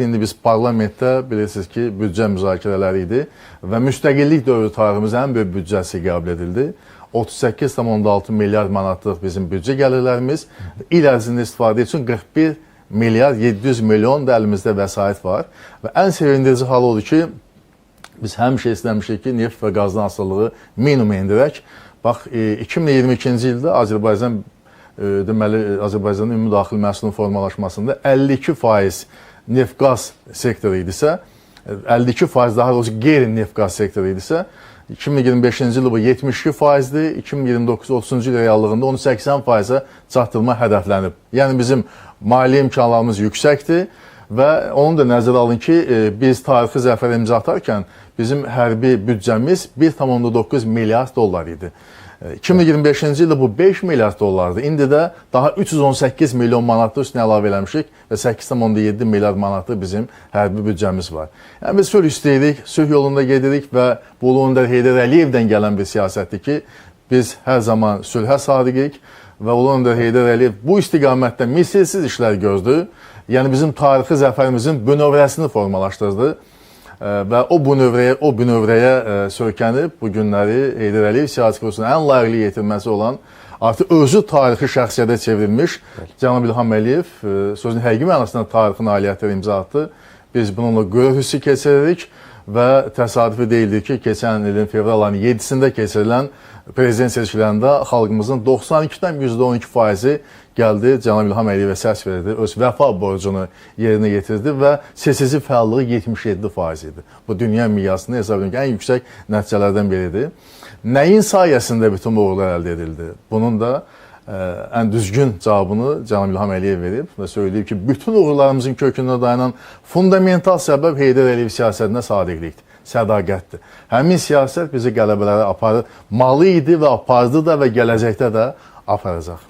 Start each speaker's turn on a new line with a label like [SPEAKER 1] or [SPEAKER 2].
[SPEAKER 1] İndi biz parlamentdə bilirsiniz ki, büdcə müzakirələri idi və müstəqillik dövrü tariximizin ən böyük büdcəsi qəbul edildi. 38,6 milyard manatlıq bizim büdcə gəlirlərimiz, il ərzində istifadə üçün 41 milyard 700 milyon da əlimizdə vəsait var. Və ən sevindirici hal odur ki, biz həmişə istəmişik ki, neft və qazdan asılılığı minimuma endirək. Bax, 2022-ci ildə Azərbaycan, deməli, Azərbaycanın ümumi daxili məhsulun formalaşmasında 52% neft-qaz sektoru idisə, 52% daha doğrusu qeyri-neft-qaz sektoru idisə, 2025-ci ildə bu 72%dir, 2029-30-cu il reallığında onu 80%-ə çatdırma hədəflənib. Yəni bizim maliyyə imkanlarımız yüksəkdir və onu da nəzərə alın ki, biz tarixi zəfər imza atarkən bizim hərbi büdcəmiz 1,9 milyard dollar idi. 2025-ci ildə bu 5 milyard dollardır. İndi də daha 318 milyon manatlı üstünə əlavə eləmişik və 8,7 milyard manatlı bizim hərbi büdcəmiz var. Yəni biz sülh istəyirik, sülh yolunda gedirik və bu Ulu Öndər Heydər Əliyevdən gələn bir siyasətdir ki, biz hər zaman sülhə sadiqik və Ulu Öndər Heydər Əliyev bu istiqamətdə misilsiz işlər gördü. Yəni bizim tarixi zəfərimizin bünövrəsini formalaşdırdı. Və o bünövrəyə söykənib bu günləri Heydər Əliyev siyasi kursunun ən layiqli yetirməsi olan, artıq özü tarixi şəxsiyyətə çevrilmiş cənab İlham Əliyev sözün həqiqi mənasında tarixin nailiyyətləri imza atdı. Biz bununla qürur hissi keçiririk və təsadüfi deyildir ki, keçən ilin fevral ayının 7-sində keçirilən prezident seçkilərində xalqımızın 92-dən %12%-i gəldi, cənab İlham Əliyevə səs verdi, öz vəfa borcunu yerinə yetirdi və seçici fəallığı 77% idi. Bu dünya miqyasında hesab edin ki, ən yüksək nəticələrdən biridir. Nəyin sayəsində bütün bu uğurlar əldə edildi? Bunun da ən düzgün cavabını cənab İlham Əliyev verib və söyləyib ki, bütün uğurlarımızın kökündə dayanan fundamental səbəb Heydər Əliyev siyasətinə sadiqlikdir, sədaqətdir. Həmin siyasət bizi qələbələrə aparmalı idi və apardı da və gələcəkdə də aparacaq.